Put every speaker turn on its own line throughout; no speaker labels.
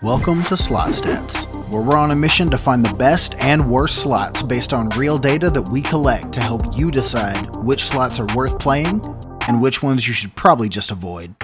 Welcome to Slot Stats, where we're on a mission to find the best and worst slots based on real data that we collect to help you decide which slots are worth playing and which ones you should probably just avoid.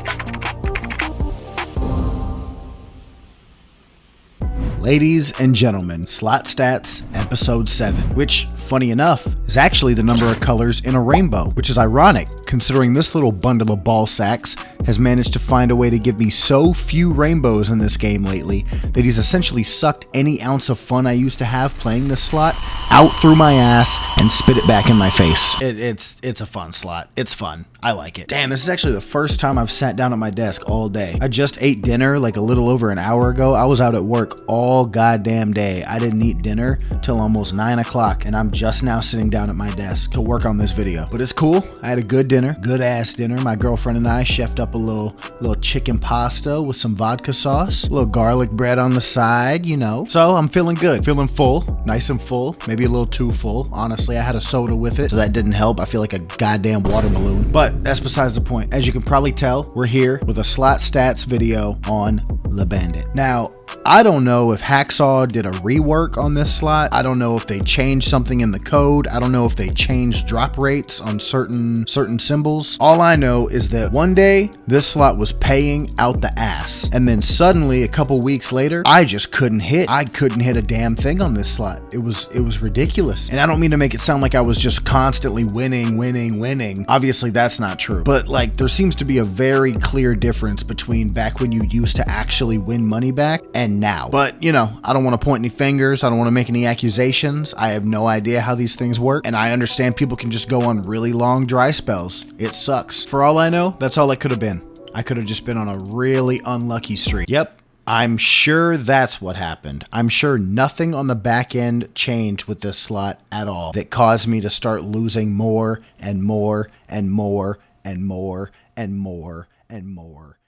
Ladies and gentlemen, Slot Stats Episode 7, which, funny enough, is actually the number of colors in a rainbow, which is ironic considering this little bundle of ball sacks has managed to find a way to give me so few rainbows in this game lately that he's essentially sucked any ounce of fun I used to have playing this slot out through my ass and spit it back in my face. It's a fun slot. It's fun. I like it. Damn, this is actually the first time I've sat down at my desk all day. I just ate dinner like a little over an hour ago. I was out at work all goddamn day. I didn't eat dinner till almost 9 o'clock and I'm just now sitting down at my desk to work on this video. But it's cool. I had a good dinner, good ass dinner. My girlfriend and I chefed up a little chicken pasta with some vodka sauce, a little garlic bread on the side, you know. So I'm feeling good, feeling full, nice and full, maybe a little too full. Honestly, I had a soda with it, so that didn't help. I feel like a goddamn water balloon. But that's besides the point. As you can probably tell, we're here with a Slot Stats video on the Bandit. Now, I don't know if Hacksaw did a rework on this slot. I don't know if they changed something in the code. I don't know if they changed drop rates on certain symbols. All I know is that one day this slot was paying out the ass. And then suddenly a couple weeks later, I just couldn't hit. I couldn't hit a damn thing on this slot. It was ridiculous. And I don't mean to make it sound like I was just constantly winning. Obviously that's not true. But like there seems to be a very clear difference between back when you used to actually win money back and now. But you know, I don't want to point any fingers. I don't want to make any accusations. I have no idea how these things work. And I understand people can just go on really long dry spells. It sucks. For all I know, that's all it could have been. I could have just been on a really unlucky streak. Yep. I'm sure that's what happened. I'm sure nothing on the back end changed with this slot at all that caused me to start losing more and more and more and more and more and more.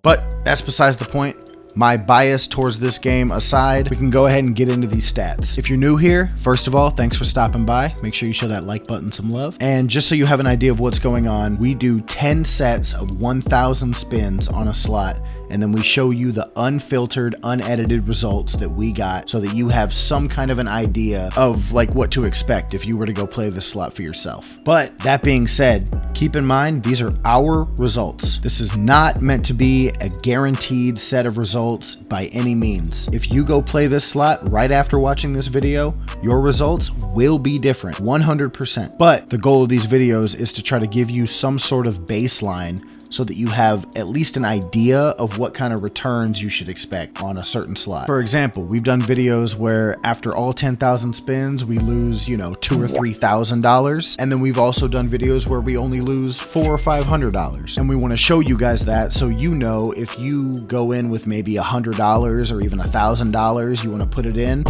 But that's besides the point. My bias towards this game aside, we can go ahead and get into these stats. If you're new here, first of all, thanks for stopping by. Make sure you show that like button some love. And just so you have an idea of what's going on, we do 10 sets of 1,000 spins on a slot, and then we show you the unfiltered, unedited results that we got so that you have some kind of an idea of like what to expect if you were to go play this slot for yourself. But that being said, keep in mind, these are our results. This is not meant to be a guaranteed set of results by any means. If you go play this slot right after watching this video, your results will be different, 100%. But the goal of these videos is to try to give you some sort of baseline so that you have at least an idea of what kind of returns you should expect on a certain slot. For example, we've done videos where after all 10,000 spins, we lose, you know, $2,000 or $3,000. And then we've also done videos where we only lose $400 or $500. And we want to show you guys that so you know if you go in with maybe $100 or even $1,000, you want to put it in,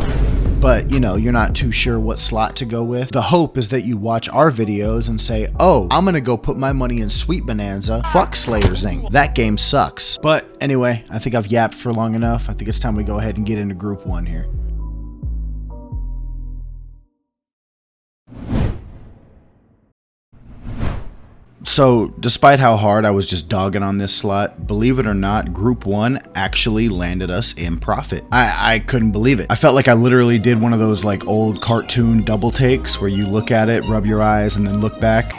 but you know, you're not too sure what slot to go with. The hope is that you watch our videos and say, oh, I'm gonna go put my money in Sweet Bonanza. Fuck Slayer Zing. That game sucks. But anyway, I think I've yapped for long enough. I think it's time we go ahead and get into group one here. So, despite how hard I was just dogging on this slot, believe it or not, Group 1 actually landed us in profit. I couldn't believe it. I felt like I literally did one of those like old cartoon double takes where you look at it, rub your eyes, and then look back.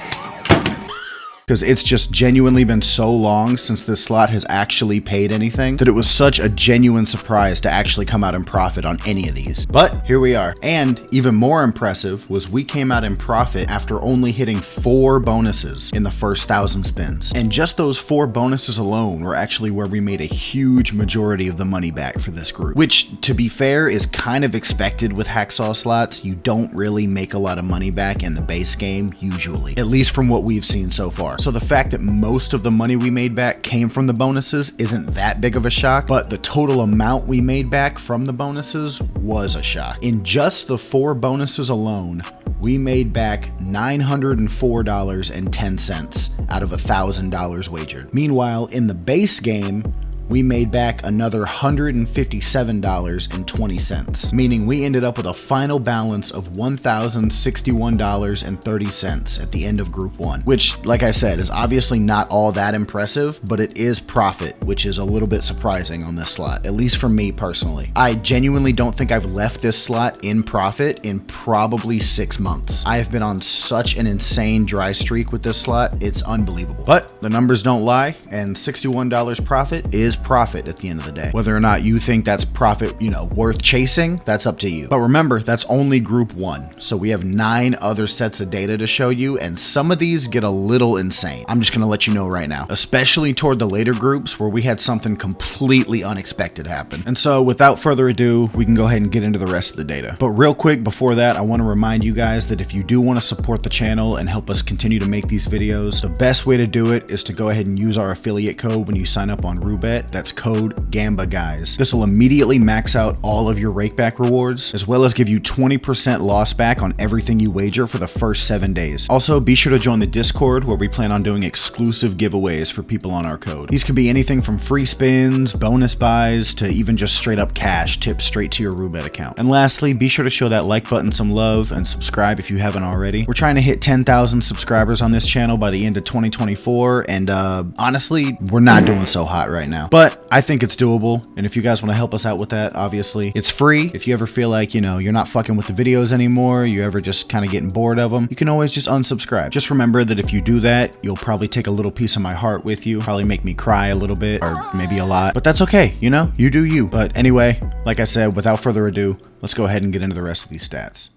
Because it's just genuinely been so long since this slot has actually paid anything that it was such a genuine surprise to actually come out in profit on any of these. But here we are. And even more impressive was we came out in profit after only hitting 4 bonuses in the first 1,000 spins. And just those 4 bonuses alone were actually where we made a huge majority of the money back for this group. Which, to be fair, is kind of expected with Hacksaw slots. You don't really make a lot of money back in the base game, usually. At least from what we've seen so far. So the fact that most of the money we made back came from the bonuses isn't that big of a shock, but the total amount we made back from the bonuses was a shock. In just the 4 bonuses alone, we made back $904.10 out of $1,000 wagered. Meanwhile, in the base game, we made back another $157.20, meaning we ended up with a final balance of $1,061.30 at the end of Group 1, which, like I said, is obviously not all that impressive, but it is profit, which is a little bit surprising on this slot, at least for me personally. I genuinely don't think I've left this slot in profit in probably 6 months. I have been on such an insane dry streak with this slot, it's unbelievable. But the numbers don't lie, and $61 profit is profit at the end of the day. Whether or not you think that's profit, worth chasing, that's up to you. But remember, that's only Group 1, so we have 9 other sets of data to show you, and some of these get a little insane. I'm just gonna let you know right now, especially toward the later groups where we had something completely unexpected happen. And so without further ado, we can go ahead and get into the rest of the data. But real quick before that, I want to remind you guys that if you do want to support the channel and help us continue to make these videos, the best way to do it is to go ahead and use our affiliate code when you sign up on Roobet. That's code Gamba, guys. This will immediately max out all of your rakeback rewards, as well as give you 20% loss back on everything you wager for the first 7 days. Also, be sure to join the Discord where we plan on doing exclusive giveaways for people on our code. These could be anything from free spins, bonus buys, to even just straight up cash tipped straight to your Roobet account. And lastly, be sure to show that like button some love and subscribe if you haven't already. We're trying to hit 10,000 subscribers on this channel by the end of 2024, and honestly, we're not doing so hot right now. But I think it's doable, and if you guys want to help us out with that, obviously, it's free. If you ever feel like, you're not fucking with the videos anymore, you ever just kind of getting bored of them, you can always just unsubscribe. Just remember that if you do that, you'll probably take a little piece of my heart with you, probably make me cry a little bit, or maybe a lot, but that's okay, you do you. But anyway, like I said, without further ado, let's go ahead and get into the rest of these stats.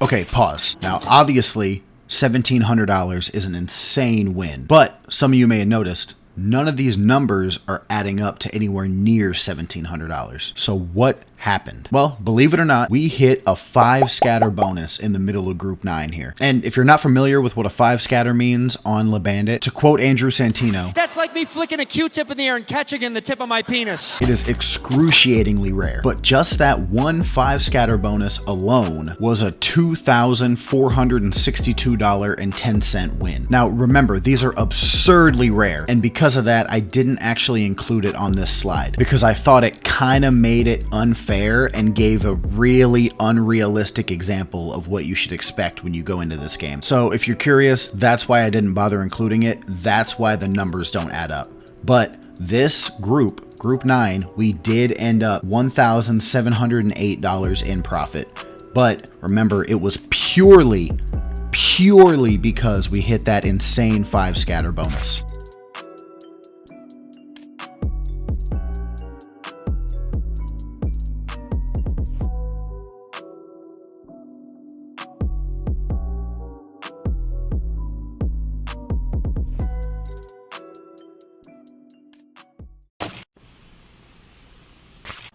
Okay, pause. Now, obviously, $1,700 is an insane win, but some of you may have noticed, none of these numbers are adding up to anywhere near $1,700. So what happened? Well, believe it or not, we hit a 5 scatter bonus in the middle of Group 9 here. And if you're not familiar with what a 5 scatter means on Bandit, to quote Andrew Santino,
that's like me flicking a Q-tip in the air and catching it in the tip of my penis.
It is excruciatingly rare. But just that one 5 scatter bonus alone was a $2,462.10 win. Now remember, these are absurdly rare, and because of that, I didn't actually include it on this slide because I thought it kind of made it unfair and gave a really unrealistic example of what you should expect when you go into this game. So if you're curious, that's why I didn't bother including it. That's why the numbers don't add up. But this Group 9, we did end up $1,708 in profit. But remember, it was purely because we hit that insane 5 scatter bonus.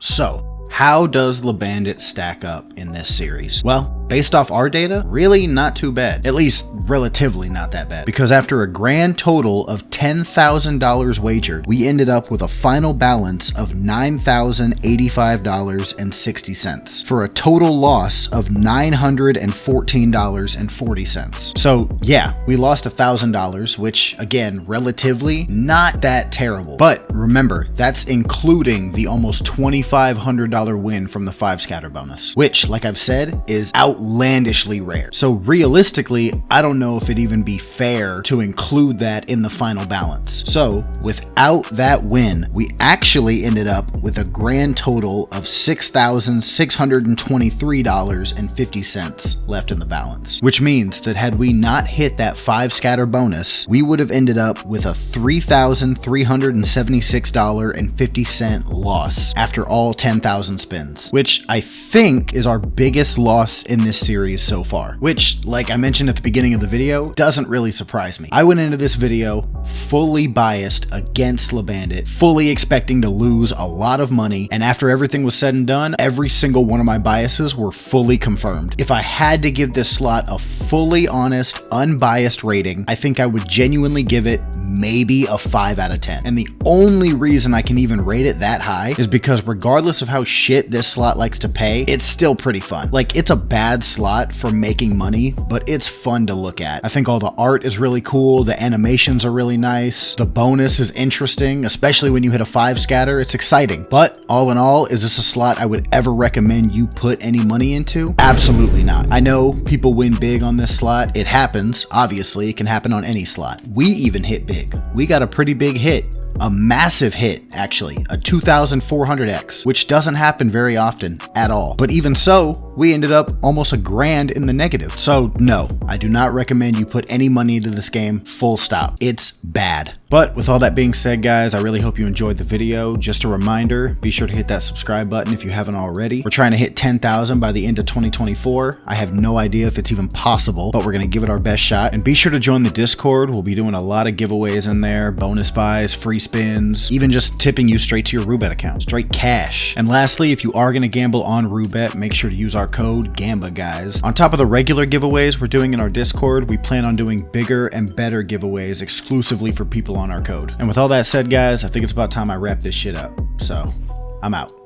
So, how does Bandit stack up in this series? Well, based off our data, really not too bad. At least relatively not that bad. Because after a grand total of $10,000 wagered, we ended up with a final balance of $9,085.60 for a total loss of $914.40. So yeah, we lost $1,000, which again, relatively not that terrible. But remember, that's including the almost $2,500 win from the 5 scatter bonus, which, like I've said, is outlandishly rare. So realistically, I don't know if it'd even be fair to include that in the final balance. So without that win, we actually ended up with a grand total of $6,623.50 left in the balance, which means that had we not hit that 5 scatter bonus, we would have ended up with a $3,376.50 loss after all 10,000 spins, which I think is our biggest loss in this series so far, which, like I mentioned at the beginning of the video, doesn't really surprise me. I went into this video fully biased against Bandit, fully expecting to lose a lot of money, and after everything was said and done, every single one of my biases were fully confirmed. If I had to give this slot a fully honest, unbiased rating, I think I would genuinely give it maybe a 5 out of 10. And the only reason I can even rate it that high is because regardless of how shit this slot likes to pay, it's still pretty fun. Like, it's a bad slot for making money, but it's fun to look at. I think all the art is really cool, the animations are really nice, the bonus is interesting, especially when you hit a 5 scatter, it's exciting. But all in all, is this a slot I would ever recommend you put any money into? Absolutely not. I know people win big on this slot. It happens, obviously, it can happen on any slot. We even hit big. We got a pretty big hit. A massive hit, actually, a 2,400x, which doesn't happen very often at all. But even so, we ended up almost $1,000 in the negative. So no, I do not recommend you put any money into this game, full stop. It's bad. But with all that being said, guys, I really hope you enjoyed the video. Just a reminder, be sure to hit that subscribe button if you haven't already. We're trying to hit 10,000 by the end of 2024. I have no idea if it's even possible, but we're gonna give it our best shot. And be sure to join the Discord. We'll be doing a lot of giveaways in there, bonus buys, free spins, even just tipping you straight to your Roobet account, straight cash. And lastly, if you are gonna gamble on Roobet, make sure to use our code Gamba, guys. On top of the regular giveaways we're doing in our Discord, we plan on doing bigger and better giveaways exclusively for people on our code. And with all that said, guys, I think it's about time I wrap this shit up. So, I'm out.